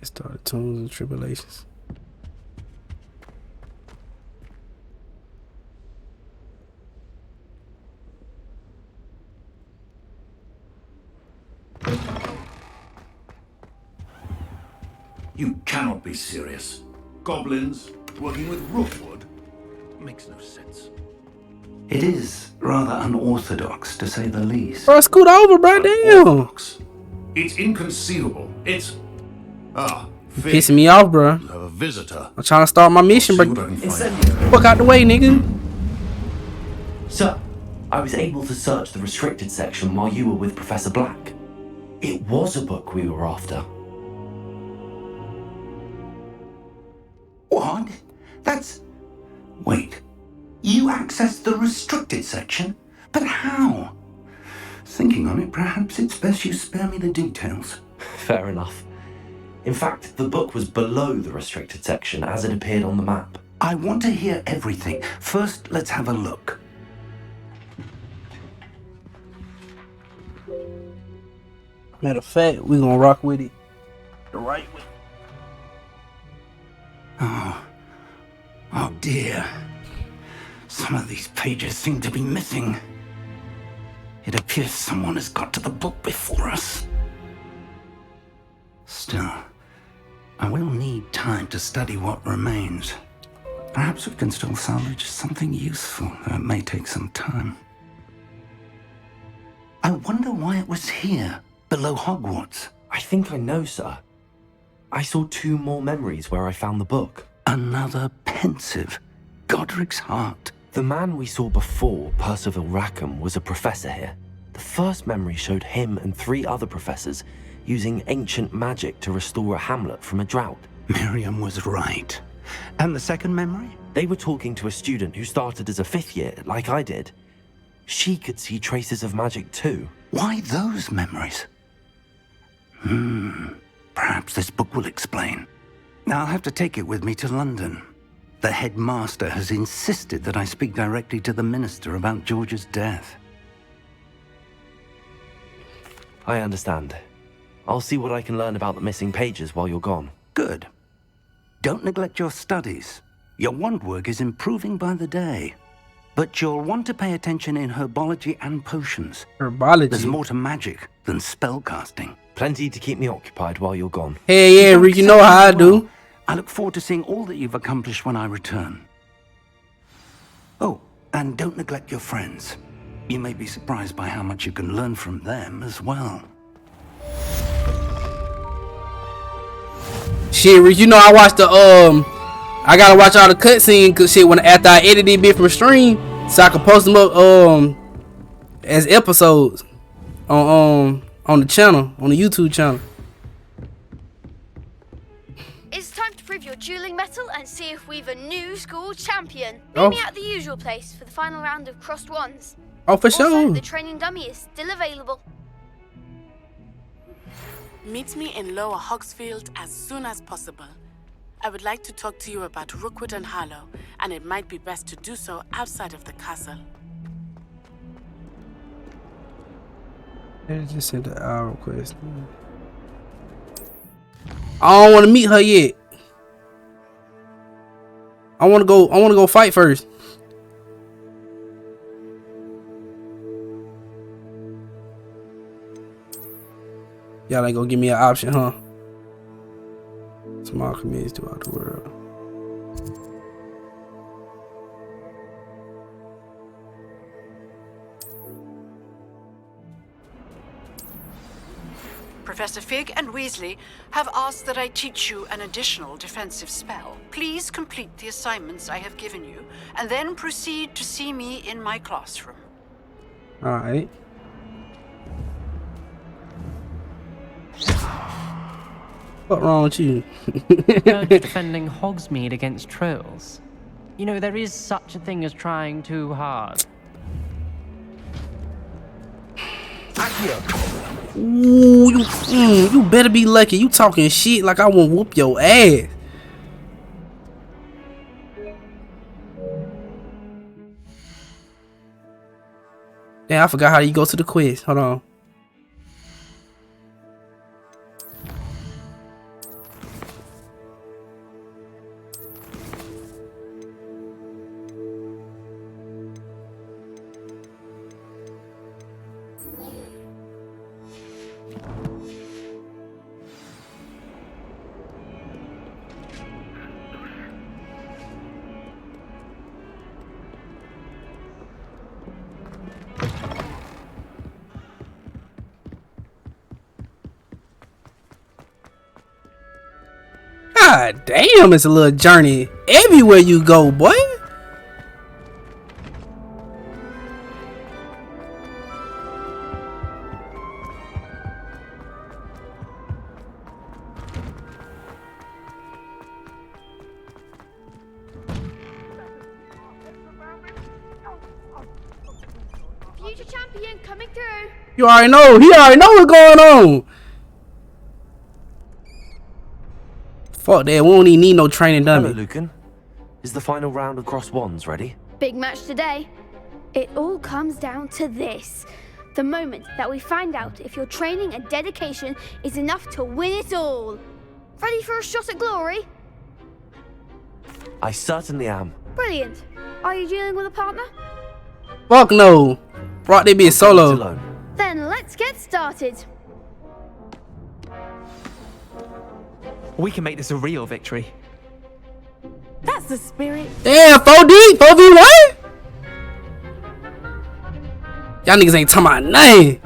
Started tunes and tribulations. You cannot be serious. Goblins working with rookwood makes no sense. It is rather unorthodox, to say the least. Bro, scoot over, bro. Damn. Unorthodox. It's inconceivable. It's Fig, Pissing me off, bro. you have a visitor. I'm trying to start my mission, bro. Fuck out the way, nigga. Sir, I was able to search the restricted section while you were with Professor Black. It was a book we were after. What? That's... Wait. You accessed the restricted section? But how? Thinking on it, perhaps it's best you spare me the details. Fair enough. In fact, the book was below the restricted section as it appeared on the map. I want to hear everything. First, let's have a look. Matter of fact, we gonna rock with it the right way. Oh dear. Some of these pages seem to be missing. It appears someone has got to the book before us. Still, I will need time to study what remains. Perhaps we can still salvage something useful, though it may take some time. I wonder why it was here, below Hogwarts. I think I know, sir. I saw 2 more memories where I found the book. Another pensive Godric's heart. The man we saw before, Percival Rackham, was a professor here. The first memory showed him and 3 other professors using ancient magic to restore a hamlet from a drought. Miriam was right. And the second memory? They were talking to a student who started as a 5th year, like I did. She could see traces of magic too. Why those memories? Perhaps this book will explain. Now I'll have to take it with me to London. The headmaster has insisted that I speak directly to the minister about George's death. I understand. I'll see what I can learn about the missing pages while you're gone. Good. Don't neglect your studies. Your wand work is improving by the day. But you'll want to pay attention in herbology and potions. Herbology. There's more to magic than spellcasting. Plenty to keep me occupied while you're gone. Hey, yeah, Rick, you know how I do. I look forward to seeing all that you've accomplished when I return. Oh, and don't neglect your friends. You may be surprised by how much you can learn from them as well. Shit, Rick, you know I watched the I gotta watch all the cutscenes cause shit after I edited it bit from stream so I can post them up as episodes on the channel, on the YouTube channel. It's time to prove your dueling mettle and see if we've a new school champion. Meet me at the usual place for the final round of crossed wands. Oh, for Also, sure. the training dummy is still available. Meet me in Lower Hogsfield as soon as possible. I would like to talk to you about Rookwood and Harlow, and it might be best to do so outside of the castle. They just sent the hour request. I don't want to meet her yet. I want to go fight first. Y'all ain't gonna give me an option, huh? Small communities throughout the world. Professor Fig and Weasley have asked that I teach you an additional defensive spell. Please complete the assignments I have given you, and then proceed to see me in my classroom. Alright. What's wrong with you? Judge defending Hogsmeade against trolls. You know, there is such a thing as trying too hard. Ooh, you better be lucky. You talking shit like I won't whoop your ass. Damn, I forgot how you go to the quiz. Hold on. God damn, it's a little journey everywhere you go, boy. Future champion coming through. You already know. He already know what's going on. Fuck that. We don't even need no training done. Hello, Lucan. Is the final round of cross wands ready? Big match today. It all comes down to this. The moment that we find out if your training and dedication is enough to win it all. Ready for a shot at glory? I certainly am. Brilliant. Are you dealing with a partner? Fuck no. Brought they be It's solo. alone. Then let's get started. We can make this a real victory. That's the spirit. Damn, 4D, 4v1? Y'all niggas ain't talking about nothing.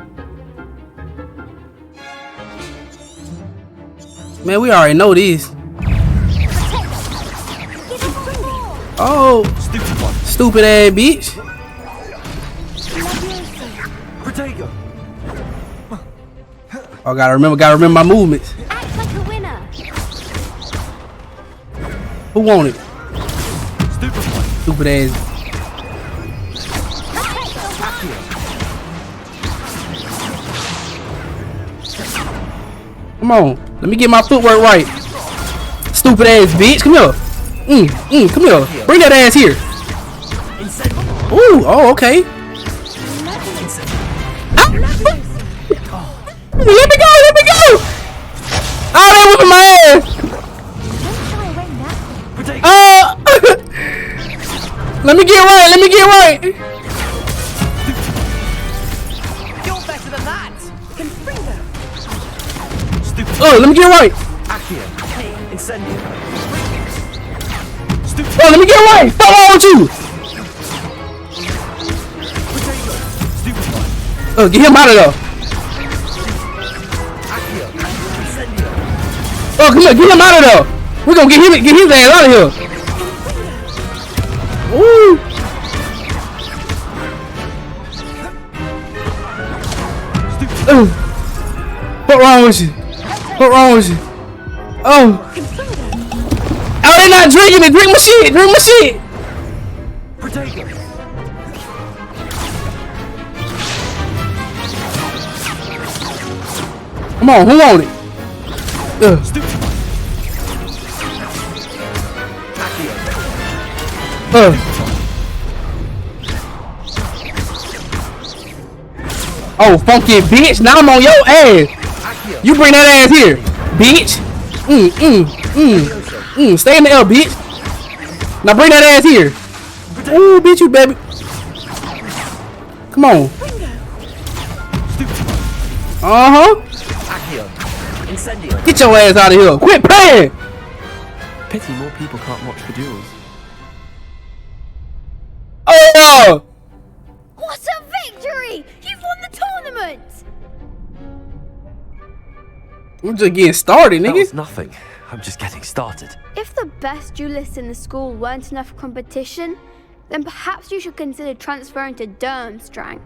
Man, we already know this. Oh, stupid ass bitch. Protego. Oh, gotta remember my movements. Act like a winner. Who want it? Stupid ass. Come on, let me get my footwork right. Stupid ass bitch, come here. Come here. Bring that ass here. Ooh, oh, okay. Ah. Let me go. Oh, they whipping my ass. Let me get right. You're better than that. Oh, let me get right. Oh, let me get right. What's wrong with you? Oh, get him out of there. Oh, come on, get him out of there. We're gonna get his ass out of here. Ooh. What wrong with you? Oh, they not drinking it. Drink my shit. Come on, who want it? Oh, funky bitch. Now I'm on your ass. You bring that ass here, bitch. Stay in the L, bitch. Now bring that ass here. Ooh, bitch, you baby. Come on. Get your ass out of here. Quit playing. Pity more people can't watch the duels. Oh! What a victory! You've won the tournament! We're just getting started, That nigga. was nothing. I'm just getting started. If the best duelists in the school weren't enough for competition, then perhaps you should consider transferring to Durmstrang.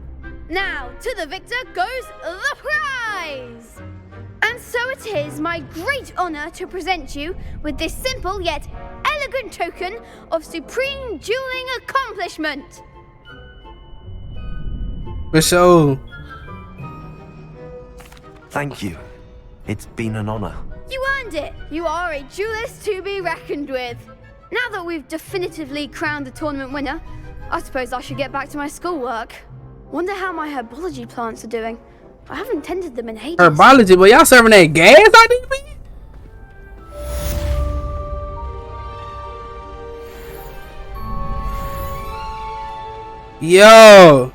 Now, to the victor goes the prize! And so it is my great honor to present you with this simple yet elegant token of supreme dueling accomplishment. For sure. Thank you. It's been an honor. You earned it. You are a duelist to be reckoned with. Now that we've definitively crowned the tournament winner, I suppose I should get back to my schoolwork. Wonder how my herbology plants are doing. I haven't tended them in ages. Herbology, but y'all serving that gas out these bitches? Yo.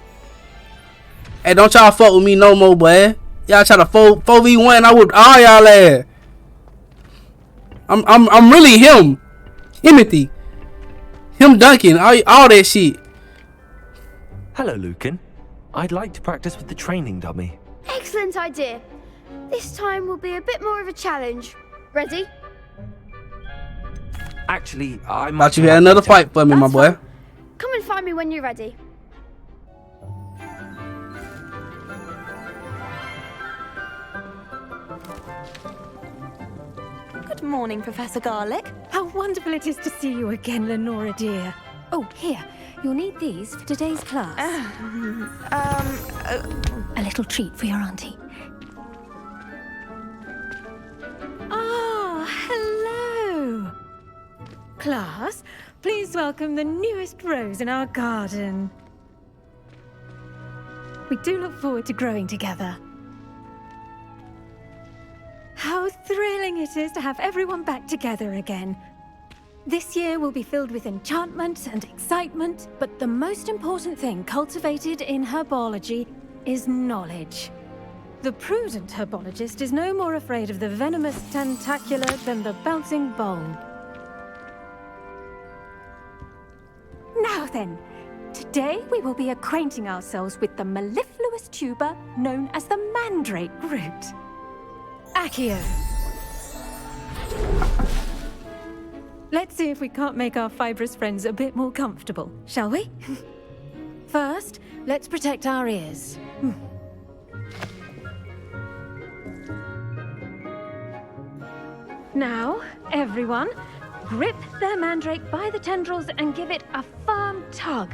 Hey, don't y'all fuck with me no more, boy. Y'all try to 4v1, I whooped all y'all ass. I'm really him. Timothy. Him dunking, all that shit. Hello, Lucan. I'd like to practice with the training dummy. Excellent idea. This time will be a bit more of a challenge. Ready? Actually, I Thought you had another fight for me, my boy. Fine. Come and find me when you're ready. Good morning, Professor Garlic. How wonderful it is to see you again, Lenora dear. Oh, here. You'll need these for today's class. A little treat for your auntie. Ah, hello. Class, please welcome the newest rose in our garden. We do look forward to growing together. How thrilling it is to have everyone back together again. This year will be filled with enchantment and excitement, but the most important thing cultivated in herbology is knowledge. The prudent herbologist is no more afraid of the venomous tentacula than the bouncing bulb. Now then, today we will be acquainting ourselves with the mellifluous tuber known as the mandrake root. Accio. Let's see if we can't make our fibrous friends a bit more comfortable, shall we? First, let's protect our ears. Now, everyone, grip their mandrake by the tendrils and give it a firm tug.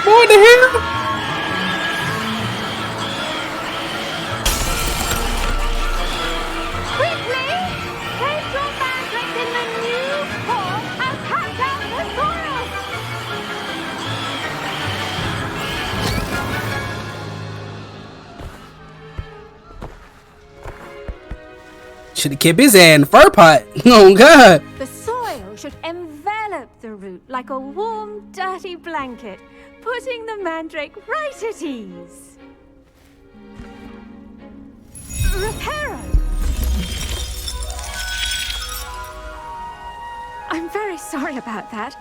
What the hell? Quickly! Place your mandrake in the new pot and cut out the soil! Should have kept his hand in the fur pot. Oh, God. The soil should envelop the root like a warm, dirty blanket, putting the mandrake right at ease. Reparo! I'm very sorry about that.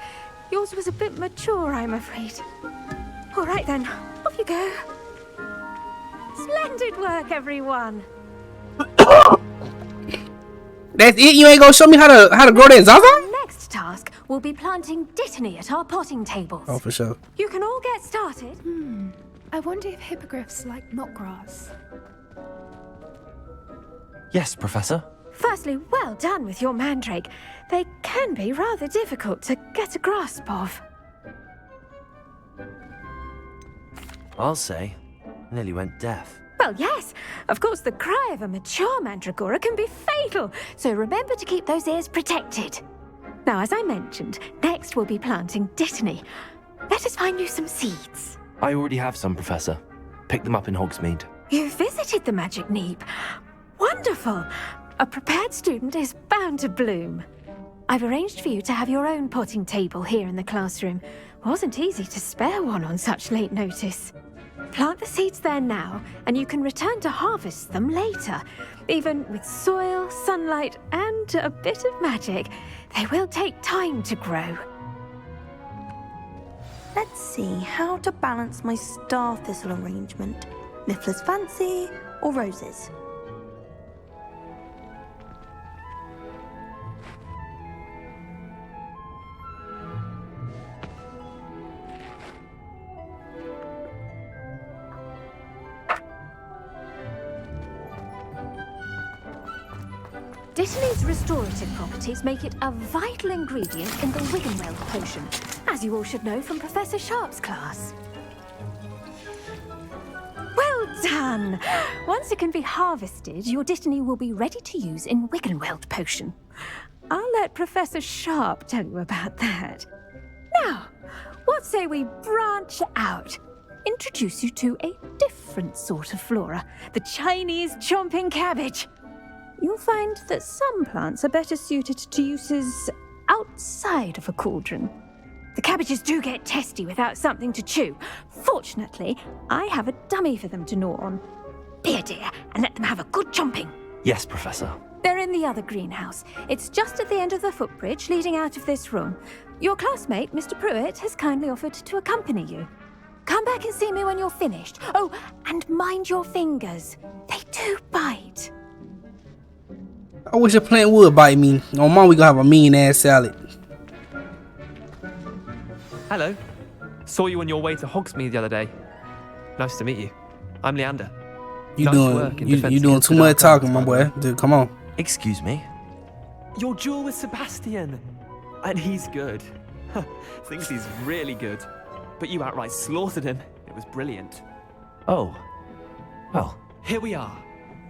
Yours was a bit mature, I'm afraid. All right then, off you go. Splendid work, everyone. That's it? You ain't gonna show me how to grow that Zaza? Our next task will be planting Dittany at our potting tables. Oh, for sure. You can all get started. I wonder if hippogriffs like knotgrass. Yes, Professor. Firstly, well done with your mandrake. They can be rather difficult to get a grasp of. I'll say. Nearly went deaf. Well, yes. Of course, the cry of a mature mandragora can be fatal, so remember to keep those ears protected. Now, as I mentioned, next we'll be planting Dittany. Let us find you some seeds. I already have some, Professor. Pick them up in Hogsmeade. You visited the Magic Neep. Wonderful. A prepared student is bound to bloom. I've arranged for you to have your own potting table here in the classroom. Wasn't easy to spare one on such late notice. Plant the seeds there now, and you can return to harvest them later. Even with soil, sunlight, and a bit of magic, they will take time to grow. Let's see how to balance my star thistle arrangement. Miffler's Fancy or roses? Dittany's restorative properties make it a vital ingredient in the Wiggenweld potion, as you all should know from Professor Sharp's class. Well done! Once it can be harvested, your Dittany will be ready to use in Wiggenweld potion. I'll let Professor Sharp tell you about that. Now, what say we branch out? Introduce you to a different sort of flora, the Chinese chomping cabbage. You'll find that some plants are better suited to uses outside of a cauldron. The cabbages do get testy without something to chew. Fortunately, I have a dummy for them to gnaw on. Be a dear and let them have a good chomping. Yes, Professor. They're in the other greenhouse. It's just at the end of the footbridge leading out of this room. Your classmate, Mr. Pruitt, has kindly offered to accompany you. Come back and see me when you're finished. Oh, and mind your fingers. They do bite. I wish a plant would bite me. On Mom, we gonna have a mean ass salad. Hello. Saw you on your way to Hogsmeade the other day. Nice to meet you. I'm Leander. You Nice work doing in defense you doing against too the much dark talking, my arts, boy. Dude, come on. Excuse me? Your duel with Sebastian. And he's good. Thinks he's really good. But you outright slaughtered him. It was brilliant. Oh. Well. Here we are.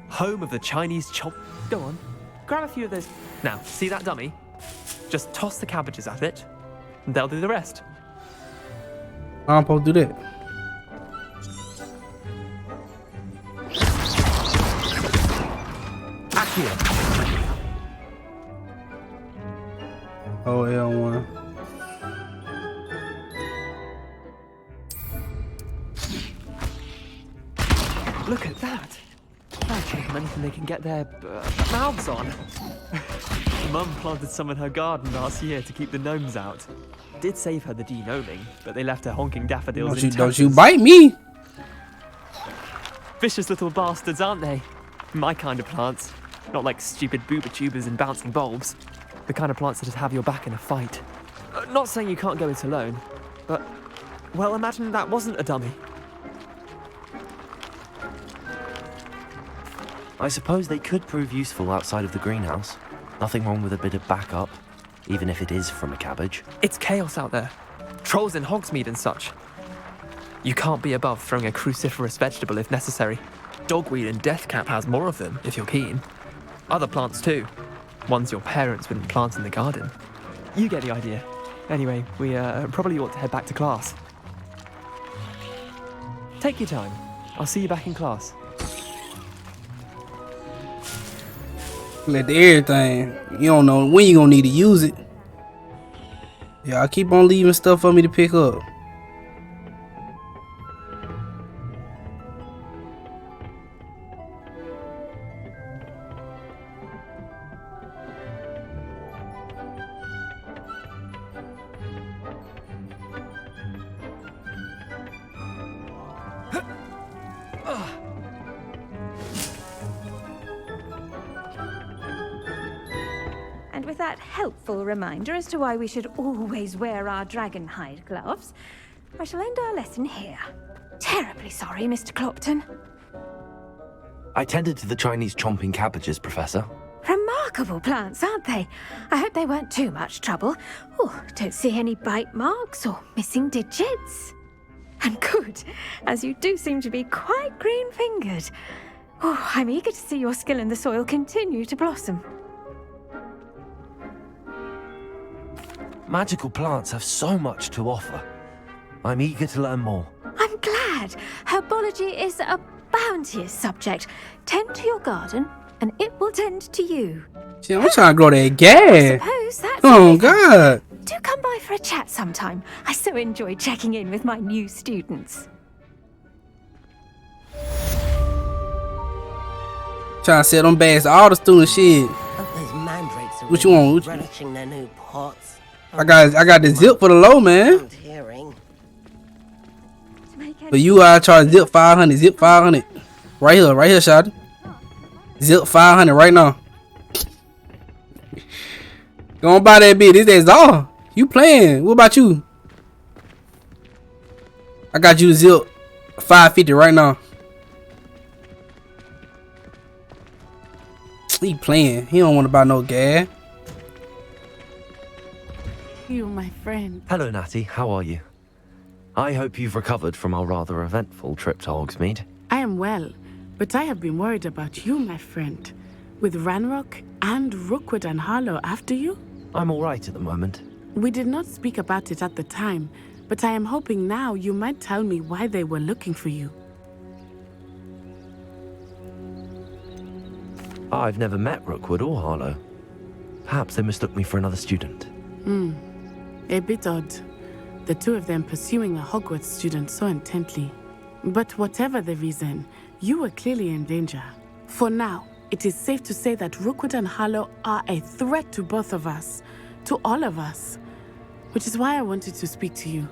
Home of the Chinese chop. Go on. Grab a few of those. Now, see that dummy? Just toss the cabbages at it, and they'll do the rest. I'm supposed to do that. Accio. Oh, L1. Look at that. They're taking anything they can get their mouths on. Mum planted some in her garden last year to keep the gnomes out. Did save her the de-gnoming, but they left her honking daffodils in Don't you tatters. bite me. Vicious little bastards, aren't they? My kind of plants. Not like stupid booba tubers and bouncing bulbs. The kind of plants that just have your back in a fight. Not saying you can't go it alone, but, well, imagine that wasn't a dummy. I suppose they could prove useful outside of the greenhouse. Nothing wrong with a bit of backup, even if it is from a cabbage. It's chaos out there. Trolls in Hogsmeade and such. You can't be above throwing a cruciferous vegetable if necessary. Dogweed and deathcap has more of them, if you're keen. Other plants too. Ones your parents wouldn't plant in the garden. You get the idea. Anyway, we probably ought to head back to class. Take your time. I'll see you back in class. Let the everything. You don't know when you gonna need to use it. Yeah, I keep on leaving stuff for me to pick up. And with that helpful reminder as to why we should always wear our dragon hide gloves, I shall end our lesson here. Terribly sorry, Mr. Clopton. I tended to the Chinese chomping cabbages, Professor. Remarkable plants, aren't they? I hope they weren't too much trouble. Oh, don't see any bite marks or missing digits. And good, as you do seem to be quite green-fingered. Oh, I'm eager to see your skill in the soil continue to blossom. Magical plants have so much to offer. I'm eager to learn more. I'm glad. Herbology is a bounteous subject. Tend to your garden, and it will tend to you. See, I'm trying to grow that gas. I suppose that's Oh, it. God. Do come by for a chat sometime. I so enjoy checking in with my new students. Trying to sell them bags to all the student shit. Those mandrakes are What you want? relishing their new pots. I got the zip for the low, man. Hearing. But you gotta charge zip 500, zip 500. Right here, shot. Zip 500 right now. Go on buy that bitch. That's all. You playing? What about you? I got you zip 550 right now. He playing. He don't want to buy no gas. You, my friend. Hello, Natty. How are you? I hope you've recovered from our rather eventful trip to Hogsmeade. I am well, but I have been worried about you, my friend. With Ranrock and Rookwood and Harlow after you? I'm all right at the moment. We did not speak about it at the time, but I am hoping now you might tell me why they were looking for you. I've never met Rookwood or Harlow. Perhaps they mistook me for another student. A bit odd. The two of them pursuing a Hogwarts student so intently. But whatever the reason, you were clearly in danger. For now, it is safe to say that Rookwood and Harlow are a threat to both of us, to all of us. Which is why I wanted to speak to you.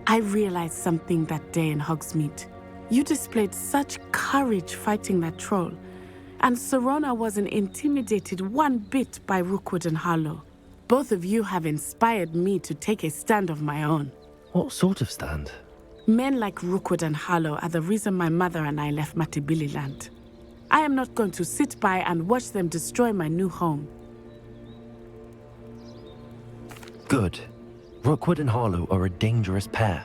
I realized something that day in Hogsmeade. You displayed such courage fighting that troll, and Serona wasn't intimidated one bit by Rookwood and Harlow. Both of you have inspired me to take a stand of my own. What sort of stand? Men like Rookwood and Harlow are the reason my mother and I left Matabeleland. I am not going to sit by and watch them destroy my new home. Good. Rookwood and Harlow are a dangerous pair.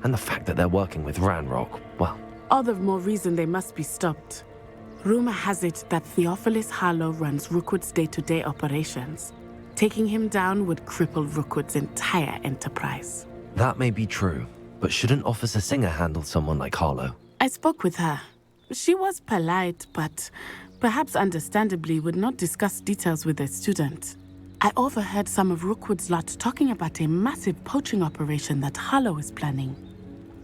And the fact that they're working with Ranrock, well... All the more reason they must be stopped. Rumor has it that Theophilus Harlow runs Rookwood's day-to-day operations. Taking him down would cripple Rookwood's entire enterprise. That may be true, but shouldn't Officer Singer handle someone like Harlow? I spoke with her. She was polite, but perhaps understandably would not discuss details with a student. I overheard some of Rookwood's lot talking about a massive poaching operation that Harlow is planning.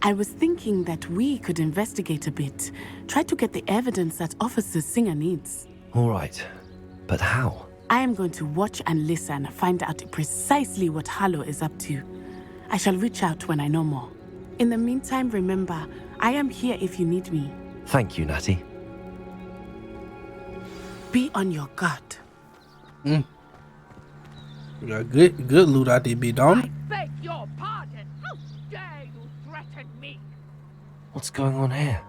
I was thinking that we could investigate a bit, try to get the evidence that Officer Singer needs. All right, but how? I am going to watch and listen, find out precisely what Harlow is up to. I shall reach out when I know more. In the meantime, remember, I am here if you need me. Thank you, Natty. Be on your guard. We got good loot out there, big dog. I beg your pardon. How dare you threaten me? What's going on here?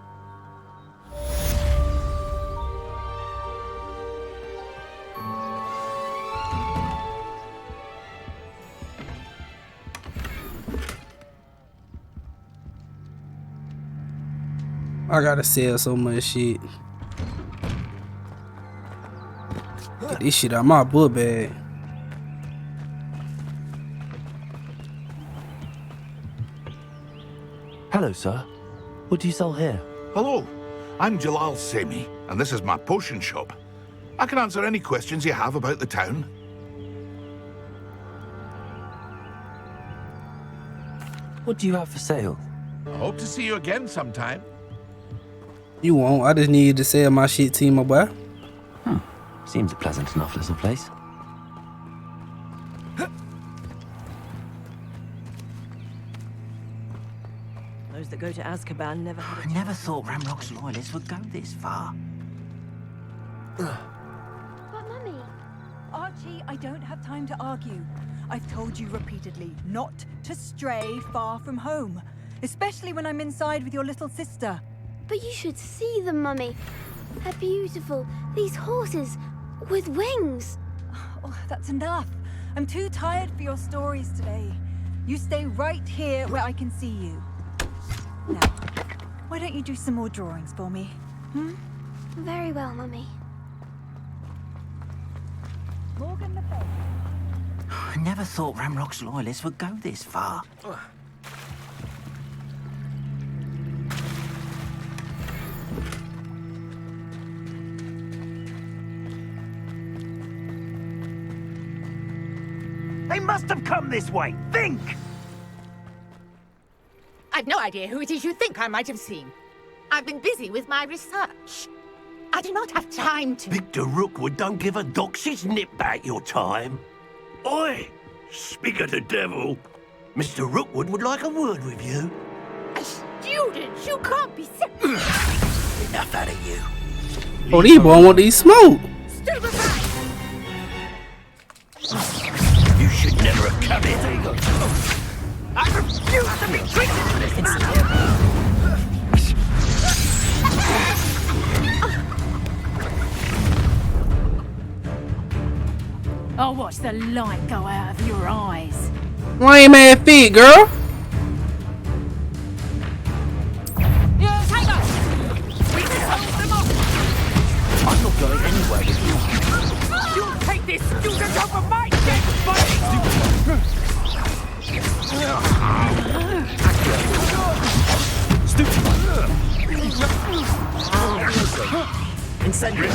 I gotta sell so much shit. Get this shit out my book bag. Hello, sir. What do you sell here? Hello, I'm Jalal Semi, and this is my potion shop. I can answer any questions you have about the town. What do you have for sale? I hope to see you again sometime. You won't. I just need to sell my shit to you, my boy. Seems a pleasant enough little place. Those that go to Azkaban never had I never thought Ranrock's loyalists would go this far. But Mummy... Archie, I don't have time to argue. I've told you repeatedly not to stray far from home, especially when I'm inside with your little sister. But you should see them, Mummy. They're beautiful. These horses with wings. Oh, that's enough. I'm too tired for your stories today. You stay right here where I can see you. Now, why don't you do some more drawings for me? Very well, Mummy. Morgan the Fair. I never thought Ranrock's loyalists would go this far. They must have come this way. Think! I've no idea who it is you think I might have seen. I've been busy with my research. I do not have time to... Victor Rookwood don't give a doxy's nip back your time. Oi! Speak of the devil. Mr. Rookwood would like a word with you. A student? You can't be serious. Enough out of you. Oh, these boys want these smoke. You should never have come here. There you go. I refuse to be treated in this I'll watch the light go out of your eyes. Lame ass feet, girl. Yes, hang on. We can hold them off. I'm not going anywhere with you. You'll take this student over my dead body. Incendiary.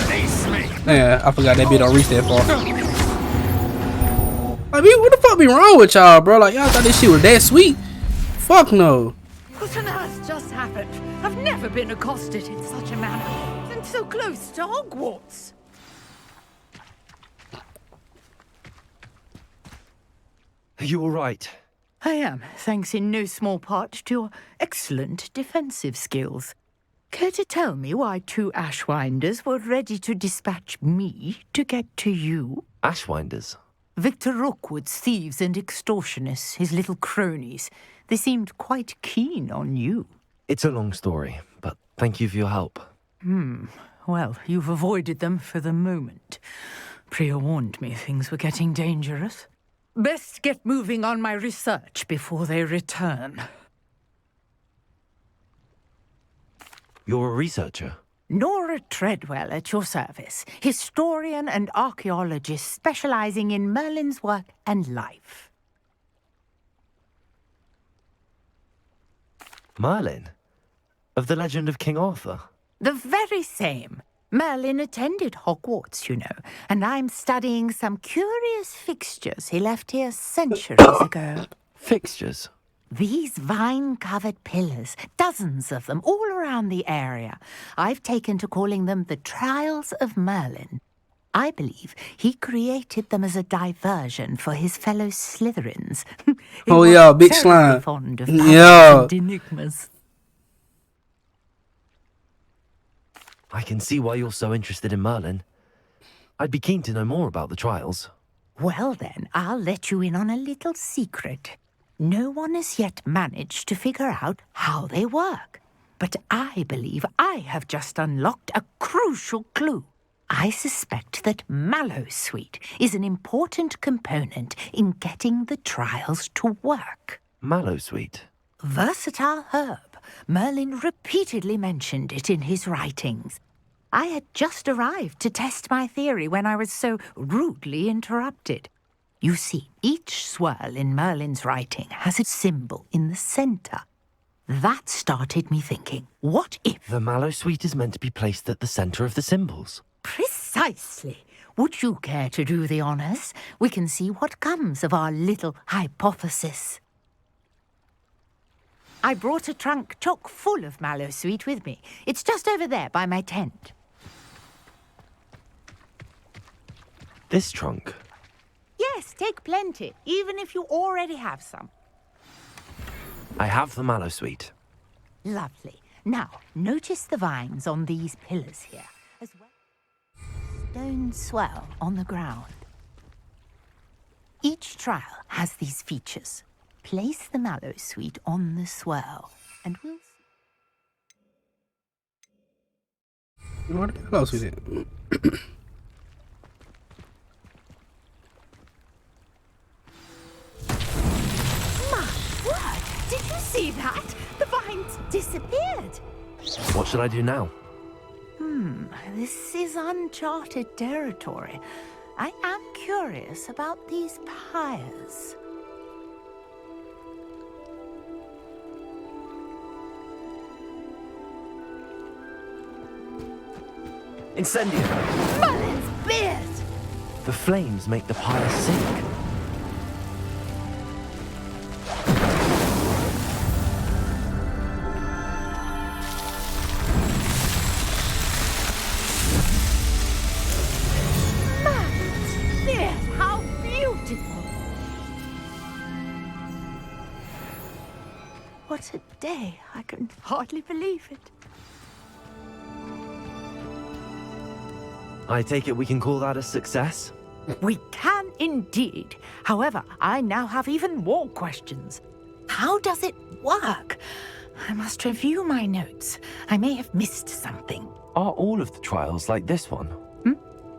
Yeah, I forgot that bit don't reach that far. Oh, Like, what the fuck be wrong with y'all, bro? Like, y'all thought this shit was that sweet? Fuck no. What on earth just happened? I've never been accosted in such a manner. And so close to Hogwarts. Are you all right? I am, thanks in no small part to your excellent defensive skills. Care to tell me why 2 Ashwinders were ready to dispatch me to get to you? Ashwinders? Victor Rookwood's thieves and extortionists, his little cronies. They seemed quite keen on you. It's a long story, but thank you for your help. Well, you've avoided them for the moment. Priya warned me things were getting dangerous. Best get moving on my research before they return. You're a researcher? Nora Treadwell at your service, historian and archaeologist specializing in Merlin's work and life. Merlin? Of the legend of King Arthur? The very same. Merlin attended Hogwarts, you know, and I'm studying some curious fixtures he left here centuries ago. Fixtures? These vine-covered pillars, dozens of them, all around the area. I've taken to calling them the Trials of Merlin. I believe he created them as a diversion for his fellow Slytherins. Oh yeah, big slime. Fond of Yeah. and enigmas. I can see why you're so interested in Merlin. I'd be keen to know more about the trials. Well then, I'll let you in on a little secret. No one has yet managed to figure out how they work. But I believe I have just unlocked a crucial clue. I suspect that Mallowsweet is an important component in getting the trials to work. Mallowsweet? Versatile herb. Merlin repeatedly mentioned it in his writings. I had just arrived to test my theory when I was so rudely interrupted. You see, each swirl in Merlin's writing has a symbol in the center. That started me thinking, what if... The Mallowsweet is meant to be placed at the center of the symbols. Precisely. Would you care to do the honors? We can see what comes of our little hypothesis. I brought a trunk chock full of Mallowsweet with me. It's just over there by my tent. This trunk? Yes, take plenty, even if you already have some. I have the Mallowsweet. Lovely. Now, notice the vines on these pillars here, as well as stone swell on the ground. Each trial has these features. Place the Mallowsweet on the swirl, and we'll see. What else is it? My word! Did you see that? The vines disappeared. What should I do now? This is uncharted territory. I am curious about these pyres. Incendio! Merlin's beard! The flames make the pyre sink. Merlin's beard! How beautiful! What a day! I can hardly believe it. I take it we can call that a success? We can indeed. However, I now have even more questions. How does it work? I must review my notes. I may have missed something. Are all of the trials like this one?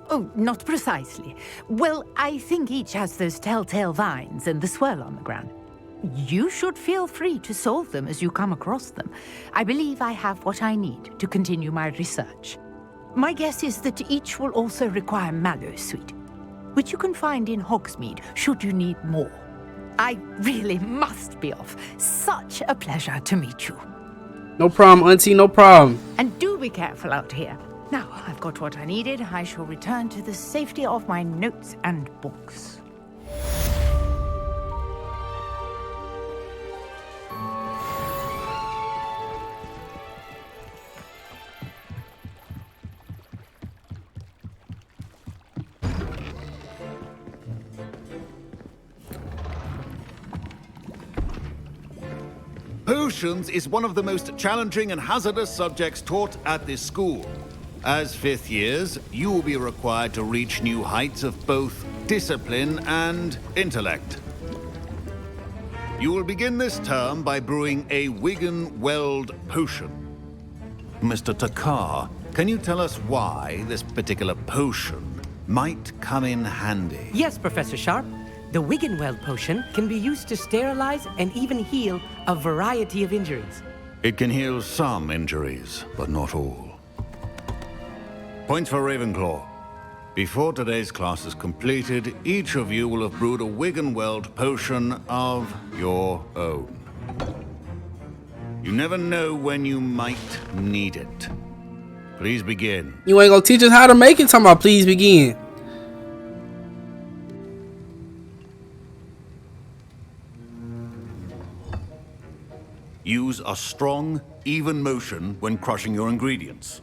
Oh, not precisely. Well, I think each has those telltale vines and the swirl on the ground. You should feel free to solve them as you come across them. I believe I have what I need to continue my research. My guess is that each will also require Mallowsweet, which you can find in Hogsmeade should you need more. I really must be off. Such a pleasure to meet you. No problem, Auntie, no problem. And do be careful out here. Now, I've got what I needed. I shall return to the safety of my notes and books. Potions is one of the most challenging and hazardous subjects taught at this school. As 5th years, you will be required to reach new heights of both discipline and intellect. You will begin this term by brewing a Wiggenweld potion. Mr. Takar, can you tell us why this particular potion might come in handy? Yes, Professor Sharp. The Wiggenweld potion can be used to sterilize and even heal a variety of injuries. It can heal some injuries, but not all. Points for Ravenclaw. Before today's class is completed, each of you will have brewed a Wiggenweld potion of your own. You never know when you might need it. Please begin. You ain't gonna teach us how to make it? Talking about please begin. Use a strong, even motion when crushing your ingredients.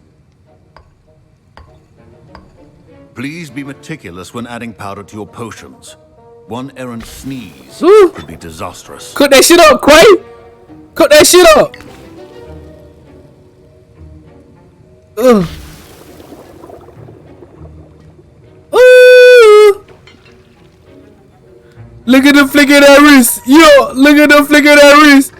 Please be meticulous when adding powder to your potions. One errant sneeze could be disastrous. Cook that shit up, Quay! Cook that shit up! Ugh. Ooh. Look at the flick of that wrist. Yo, look at the flick of that wrist.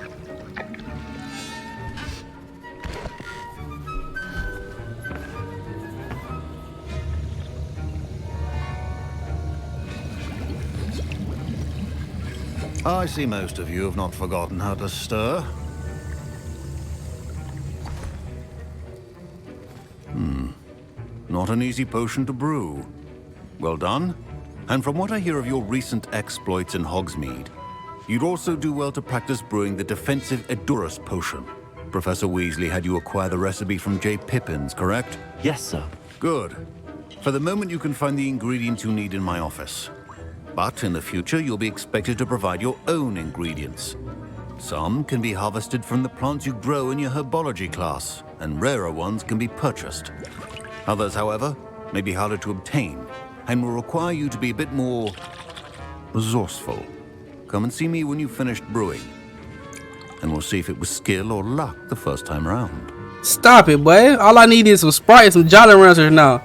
I see most of you have not forgotten how to stir. Not an easy potion to brew. Well done. And from what I hear of your recent exploits in Hogsmeade, you'd also do well to practice brewing the defensive Edurus potion. Professor Weasley had you acquire the recipe from J. Pippins, correct? Yes, sir. Good. For the moment, you can find the ingredients you need in my office. But in the future, you'll be expected to provide your own ingredients. Some can be harvested from the plants you grow in your Herbology class, and rarer ones can be purchased. Others, however, may be harder to obtain, and will require you to be a bit more resourceful. Come and see me when you've finished brewing, and we'll see if it was skill or luck the first time around. Stop it, boy. All I need is some Sprite and some Jolly Ranchers now.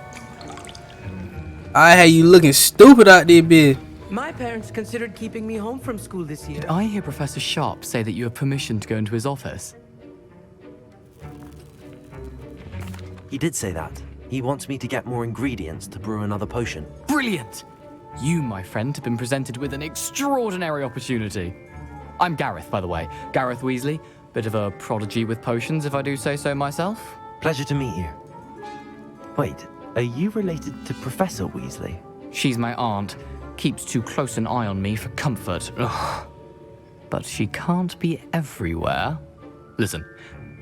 I had you looking stupid out there, bitch. My parents considered keeping me home from school this year. Did I hear Professor Sharp say that you have permission to go into his office? He did say that. He wants me to get more ingredients to brew another potion. Brilliant! You, my friend, have been presented with an extraordinary opportunity. I'm Gareth, by the way. Gareth Weasley. Bit of a prodigy with potions, if I do say so myself. Pleasure to meet you. Wait, are you related to Professor Weasley? She's my aunt. Keeps too close an eye on me for comfort. Ugh. But she can't be everywhere. Listen,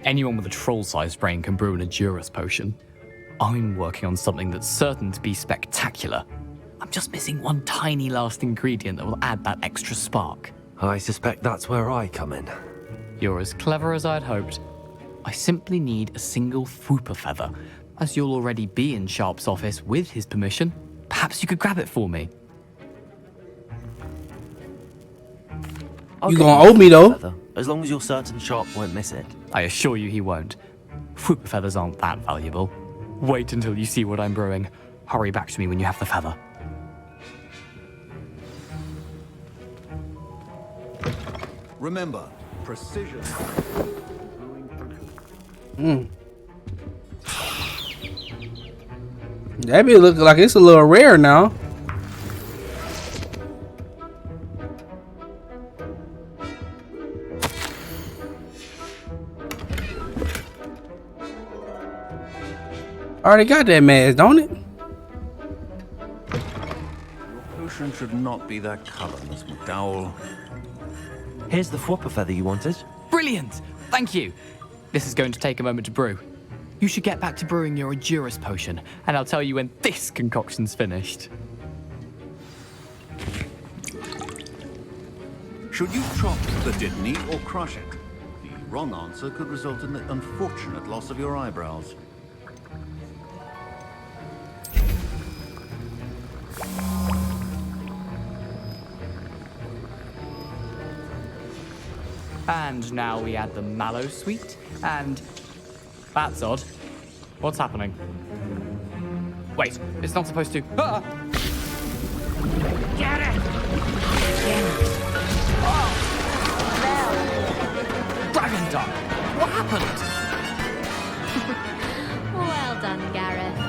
anyone with a troll-sized brain can brew an Edurus potion. I'm working on something that's certain to be spectacular. I'm just missing one tiny last ingredient that will add that extra spark. I suspect that's where I come in. You're as clever as I'd hoped. I simply need a single Fwooper feather. As you'll already be in Sharp's office with his permission, perhaps you could grab it for me. You gonna owe me though? Feather, as long as you're certain Sharp won't miss it. I assure you he won't. Fwooper feathers aren't that valuable. Wait until you see what I'm brewing. Hurry back to me when you have the feather. Remember, precision. That be looking like it's a little rare now. Already got that mask, don't it? Your potion should not be that color, Miss McDowell. Here's the Fwooper feather you wanted. Brilliant! Thank you! This is going to take a moment to brew. You should get back to brewing your Edurus potion, and I'll tell you when this concoction's finished. Should you chop the Dittany or crush it? The wrong answer could result in the unfortunate loss of your eyebrows. And now we add the mallow sweet, and that's odd. What's happening? Wait, it's not supposed to. Ah! Get it! Dragon Duck! What happened? Well done, Gareth.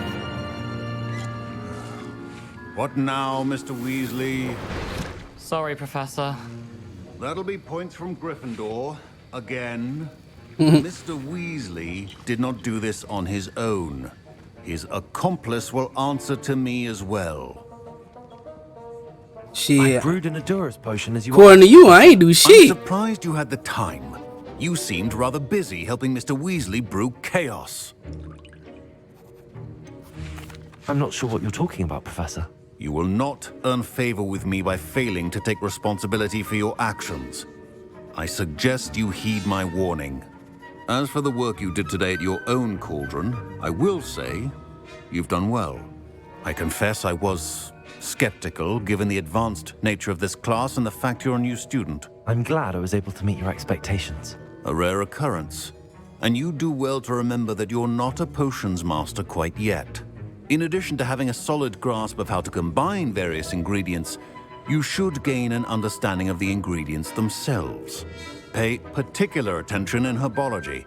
What now, Mr. Weasley? Sorry, Professor. That'll be points from Gryffindor. Again. Mr. Weasley did not do this on his own. His accomplice will answer to me as well. Shit. I brewed an Adura's potion as you According to you, I ain't do shit. I'm surprised you had the time. You seemed rather busy helping Mr. Weasley brew chaos. I'm not sure what you're talking about, Professor. You will not earn favor with me by failing to take responsibility for your actions. I suggest you heed my warning. As for the work you did today at your own cauldron, I will say you've done well. I confess I was skeptical given the advanced nature of this class and the fact you're a new student. I'm glad I was able to meet your expectations. A rare occurrence. And you do well to remember that you're not a potions master quite yet. In addition to having a solid grasp of how to combine various ingredients, you should gain an understanding of the ingredients themselves. Pay particular attention in herbology.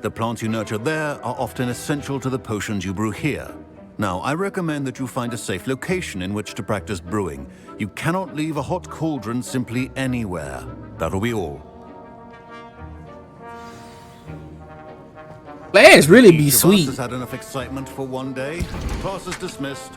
The plants you nurture there are often essential to the potions you brew here. Now, I recommend that you find a safe location in which to practice brewing. You cannot leave a hot cauldron simply anywhere. That'll be all. Class really be Each of us sweet. has had enough excitement for one day. Class is dismissed.